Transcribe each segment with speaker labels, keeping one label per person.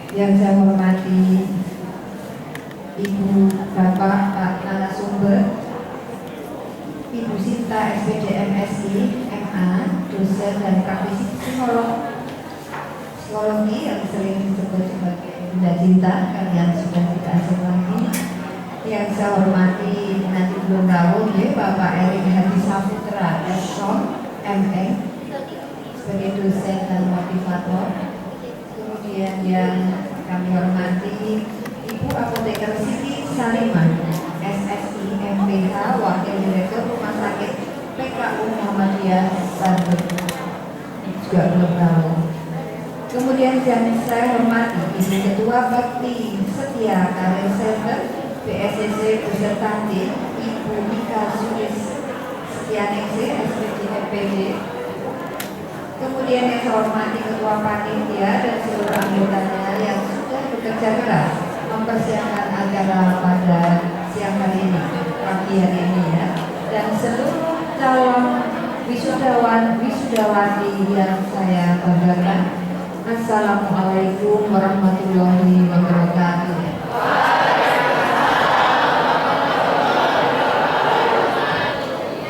Speaker 1: Yang saya hormati Ibu Bapak Pak narasumber, Ibu Sinta SPD MSI MA, dosen dan praktisi psikologi yang sering disebut sebagai Bunda Cinta, kalian sudah tidak asing lagi. Yang saya hormati nanti belum tahu ya Bapak Erik Hadi Saputra SSOM MA sebagai dosen dan motivator. Kemudian yang kami hormati Ibu Apoteker Siti Salimah SSI MPH, Wakil Direktur Rumah Sakit PKU Muhammadiyah Bandung, juga belum tahu. Kemudian yang saya hormati Ibu Ketua Bakti Setia Karir Center BSCC beserta tim Ibu Mika Sudis Setianingsi SPD MPD. Kemudian yang saya hormati Ketua Panitia dan seluruh anggotanya yang sudah bekerja keras mempersiapkan acara pada siang hari ini, pagi hari ini ya, dan seluruh calon wisudawan wisudawati yang saya banggakan. Assalamualaikum warahmatullahi wabarakatuh.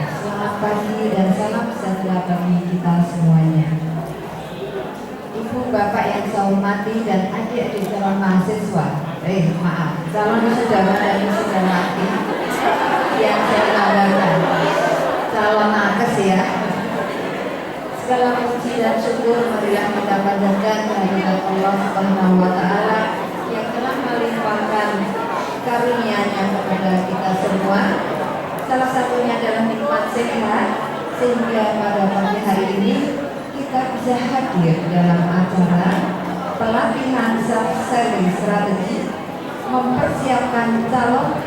Speaker 1: Selamat pagi dan salam sejahtera bagi kita semuanya. Ibu Bapak yang saya hormati dan adik-adik calon mahasiswa, calon wisudawan dan wisudawati yang saya banggakan, calon nakes ya. Segala puji dan syukur marilah kita panjatkan kehadirat Allah Subhanahu wa Ta'ala yang telah melimpahkan karunia-Nya kepada kita semua. Salah satunya adalah nikmat sehat, sehingga pada pagi hari ini kita bisa hadir dalam acara pelatihan self-service strategi mempersiapkan calon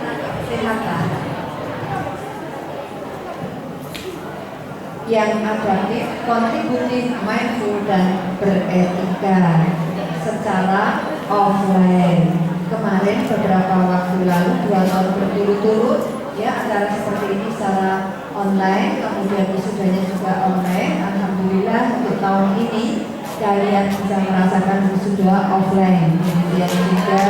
Speaker 1: kesehatan yang adaptif, kontributif, mindful dan beretika secara offline. Kemarin beberapa waktu lalu 2 tahun berturut-turut ya acara seperti ini secara online, kemudian wisudanya juga online. Alhamdulillah untuk tahun ini kalian bisa merasakan wisuda offline. Kemudian juga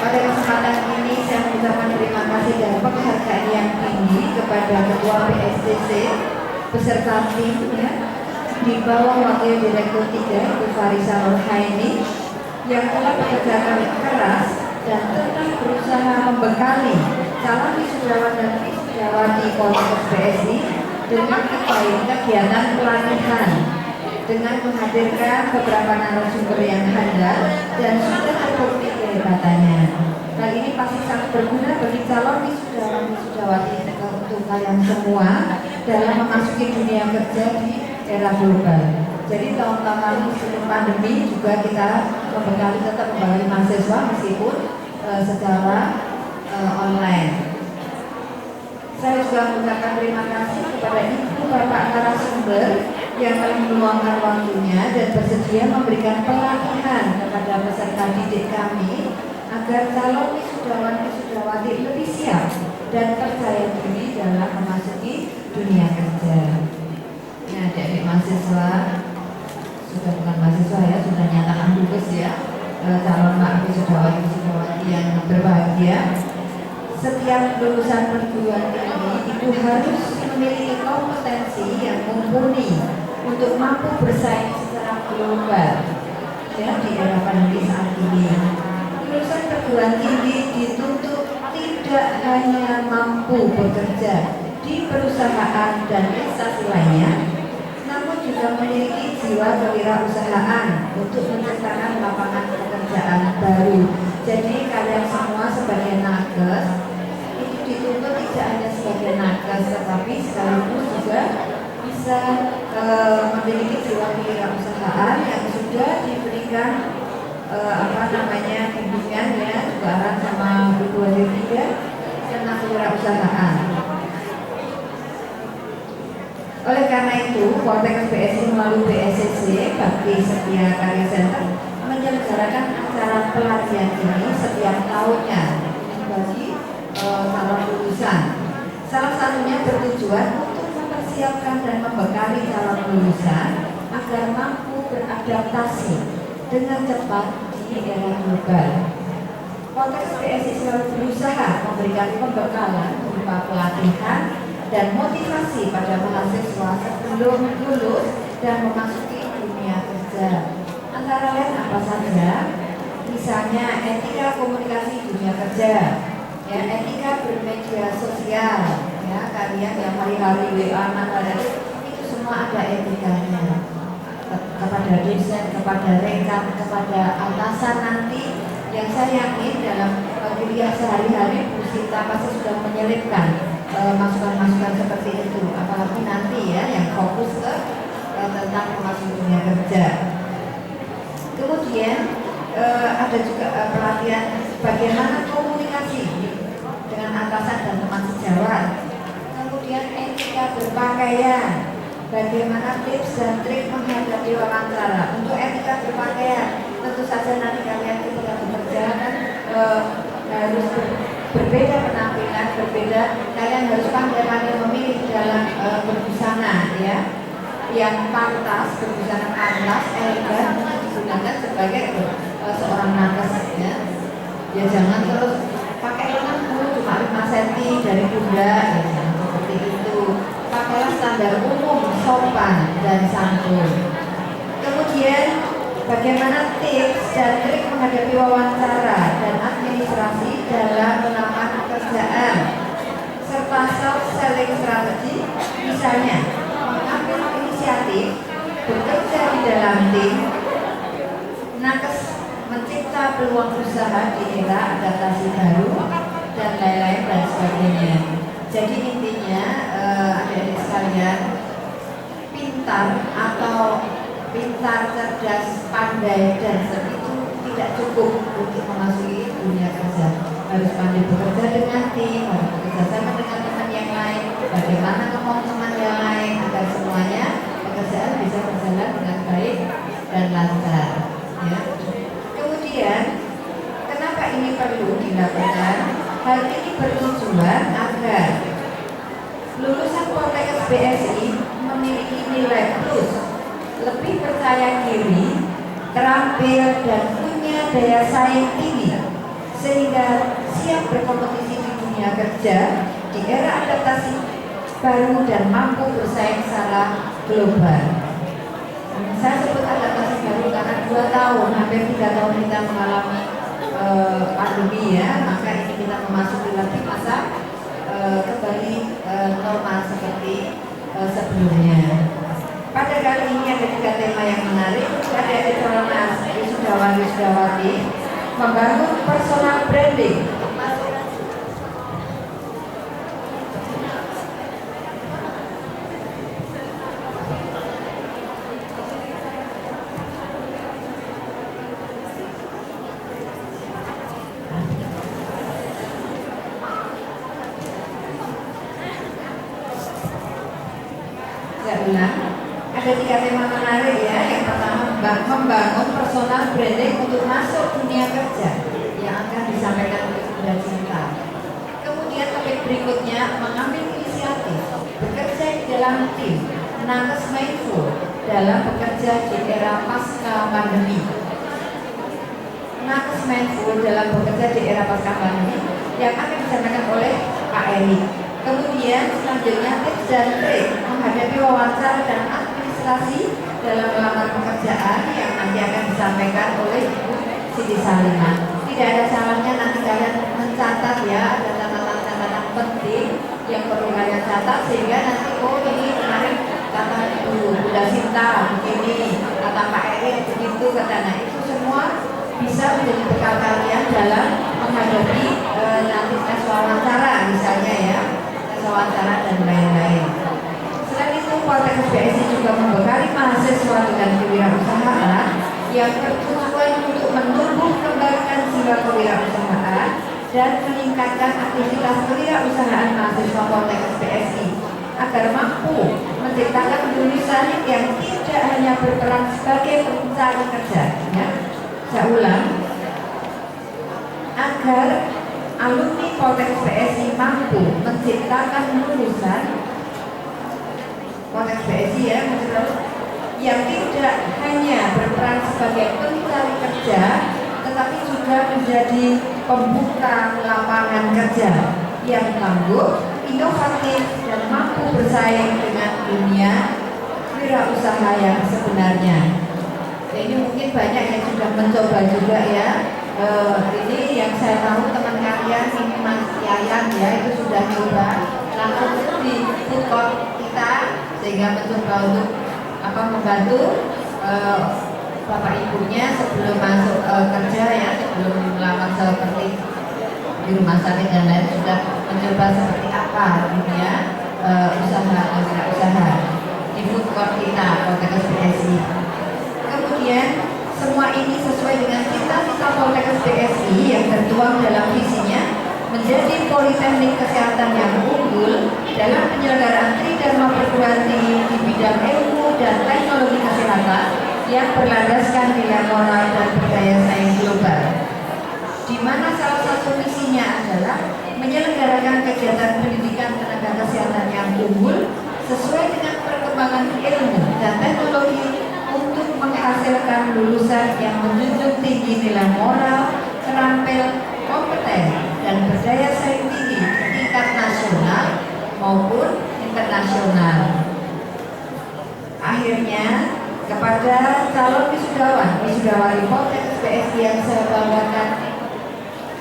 Speaker 1: pada kesempatan ini saya mengucapkan terima kasih dan penghargaan yang tinggi kepada Ketua PSCC beserta tim ya, di bawah Wakil Direktur 3 Ibu Farisa Nurhaini yang telah bekerja keras dan tetap berusaha membekali calon wisudawan dan wisudawati Polres BSI dengan kegiatan pelatihan dengan menghadirkan beberapa narasumber yang handal dan sudah terbukti kehebatannya. Kali ini pasti sangat berguna bagi calon wisudawan wisudawati untuk kalian semua dalam memasuki dunia kerja di era global. Jadi tahun-tahun lalu sebelum pandemi juga kita tetap membekali mahasiswa meskipun secara online. Saya juga mengucapkan terima kasih kepada Ibu Bapak narasumber yang telah meluangkan waktunya dan bersedia memberikan pelatihan kepada peserta didik kami agar calon wisudawan wisudawati lebih siap dan percaya diri dalam memasuki dunia kerja. Nah, adik-adik mahasiswa, sudah bukan mahasiswa ya, sudah nyatakan lulus ya, calon wisudawan wisudawati yang berbahagia. Setiap lulusan perguruan tinggi itu harus memiliki kompetensi yang mumpuni untuk mampu bersaing secara global ya di era pandemi saat ini. Lulusan perguruan tinggi dituntut tidak hanya mampu bekerja di perusahaan dan instansi lainnya, namun juga memiliki jiwa kewirausahaan untuk menciptakan lapangan pekerjaan baru. Jadi kalian semua sebagai nakes itu dituntut tidak hanya sebagai nakes, tetapi sekaligus juga bisa memiliki jiwa kewirausahaan yang sudah diberikan bimbingan ya, juga arahan sama Bu Wali tentang kewirausahaan. Oleh karena itu, Poltekkes BSI melalui BSCC Bakti Setia Karir Center menyelenggarakan acara pelatihan ini setiap tahunnya bagi calon lulusan Salah satunya bertujuan untuk mempersiapkan dan membekali calon lulusan agar mampu beradaptasi dengan cepat di era global. Konteks PSI selalu berusaha memberikan pembekalan berupa pelatihan dan motivasi pada mahasiswa sebelum lulus dan memasuki dunia kerja. Antara lain apa saja? Misalnya etika komunikasi dunia kerja, ya, etika bermedia sosial, ya, kalian yang hari-hari WA itu semua ada etikanya. Kepada dosen, kepada rekan, kepada atasan nanti, yang saya yakin dalam kuliah sehari-hari Bu Sinta pasti sudah menyelipkan masukan-masukan seperti itu, apalagi nanti ya yang fokus ke tentang memasuki dunia kerja. Kemudian ada juga pelatihan bagaimana komunikasi dengan atasan dan teman sejawat. Kemudian etika berpakaian, bagaimana tips dan trik menghadapi wawancara. Untuk etika berpakaian, tentu saja nanti kalian ketika bekerja kan harus berbeda penampilan, berbeda. Kalian harus pandai-pandai memilih dalam berbusana, ya, yang pantas, berbusana pantas, elegan, digunakan sebagai seorang nakes, ya. Ya jangan terus pakai lenganku cuma 5 cm dari pundak, ya, seperti itu. Pakailah standar umum, sopan dan santun. Kemudian bagaimana tips dan trik menghadapi wawancara dan administrasi dalam melamar pekerjaan, serta self-selling strategi, misalnya mengambil inisiatif, bekerja di dalam tim, nakes mencipta peluang usaha di era adaptasi baru, dan lain-lain dan sebagainya. Jadi intinya adik-adik sekalian, pintar atau pintar, cerdas, pandai, dan itu tidak cukup untuk memasuki dunia kerja. Harus pandai bekerja dengan tim, harus bekerja sama dengan teman yang lain, bagaimana ngomong teman yang lain agar semuanya pekerjaan bisa berjalan dengan baik dan lancar. Ya. Kemudian, kenapa ini perlu dilakukan? Hal ini bertujuan agar lulusan Poltekkes BSI memiliki nilai plus, lebih percaya diri, terampil, dan punya daya saing tinggi, sehingga siap berkompetisi di dunia kerja di era adaptasi baru dan mampu bersaing secara global. Saya sebut adaptasi baru karena 2 tahun, hampir 3 tahun kita mengalami pandemi, ya, maka ini kita memasuki lagi masa kembali normal seperti sebelumnya. Pada kali ini ada 3 tema yang menarik. Ada Pronas Wisudawati membangun personal branding. Ada 3 tema menarik, ya. Yang pertama membangun personal branding untuk masuk dunia kerja yang akan disampaikan oleh Bu Sinta. Kemudian topik berikutnya mengambil inisiatif, bekerja di dalam tim, nakes mindful dalam bekerja di era pasca pandemi. Nakes mindful dalam bekerja di era pasca pandemi yang akan disampaikan oleh Pak Eri. Kemudian selanjutnya tips dan trik menghadapi wawancara dan administrasi dalam melamar pekerjaan yang nanti akan disampaikan oleh Ibu Siti Salimah. Tidak ada salahnya nanti kalian mencatat, ya, ada catatan-catatan penting yang perlu kalian catat sehingga nanti ini kemarin kata Ibu Sinta begini, kata Pak Erik begitu, kata, nah itu semua bisa menjadi bekal kalian dalam menghadapi nanti tes wawancara misalnya, ya, tes wawancara dan lain-lain. Selain itu, Poltekkes BSI juga membekali mahasiswa dengan kewirausahaan yang bertujuan untuk menumbuh kembangkan jiwa kewirausahaan dan meningkatkan aktivitas kewirausahaan mahasiswa Poltekkes BSI agar mampu menciptakan lulusan yang tidak hanya berperan sebagai pencari kerja, ya. Saya ulang, agar alumni Poltekkes PSI mampu menciptakan lulusan Poltekkes PSI ya, yang tidak hanya berperan sebagai pencari kerja, tetapi juga menjadi pembuka lapangan kerja yang tangguh, inovatif, dan mampu bersaing dengan dunia wirausaha yang sebenarnya. Ini mungkin banyak yang sudah mencoba juga ya. Ini yang saya tahu teman kalian ini Mas Yayan ya, itu sudah coba langsung di food court kita, sehingga mencoba untuk membantu bapak ibunya sebelum masuk kerja ya, sebelum melamar seperti di rumah sakit dan lain, sudah mencoba seperti apa gitu ya, usaha di food court kita Poltekkes PSI. Kemudian semua ini sesuai dengan cita-cita Poltekkes PSI yang tertuang dalam visinya menjadi politeknik kesehatan yang unggul dalam penyelenggaraan tridharma perguruan tinggi di bidang ilmu dan teknologi kesehatan yang berlandaskan nilai moral dan budaya sains global, di mana salah satu misinya adalah menyelenggarakan kegiatan pendidikan tenaga kesehatan yang unggul sesuai dengan perkembangan ilmu dan teknologi untuk menghasilkan lulusan yang menjunjung tinggi nilai moral, terampil, kompeten, dan berdaya saing tinggi tingkat nasional maupun internasional. Akhirnya, kepada calon wisudawati Poltekkes PSI yang saya banggakan,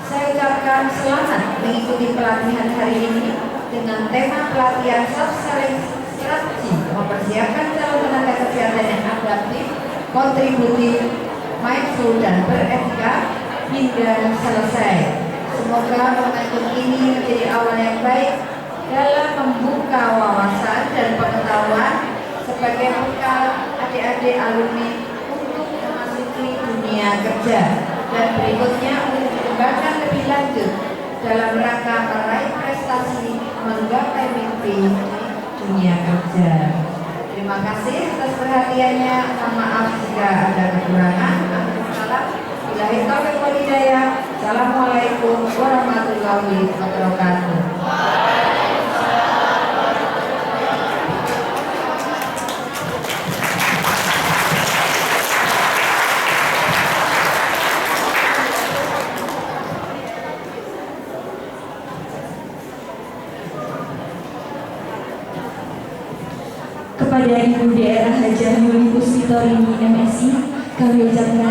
Speaker 1: saya ucapkan selamat mengikuti pelatihan hari ini dengan tema pelatihan self-selling strategi mempersiapkan calon tenaga kesehatan yang adaptif, kontributif, mindful, dan beretika hingga selesai. Semoga momentum ini menjadi awal yang baik dalam membuka wawasan dan pengetahuan sebagai bekal adik-adik alumni untuk memasuki dunia kerja, dan berikutnya untuk dikembangkan lebih lanjut dalam rangka meraih prestasi menggapai mimpi di dunia kerja. Terima kasih atas perhatiannya. Mohon maaf jika ada kekurangan. Billahi taufiq wal hidayah. Assalamualaikum warahmatullahi wabarakatuh.
Speaker 2: Kepada Ibu Daerah Hajah Yuli Puspitorini MSI, kami ucapkan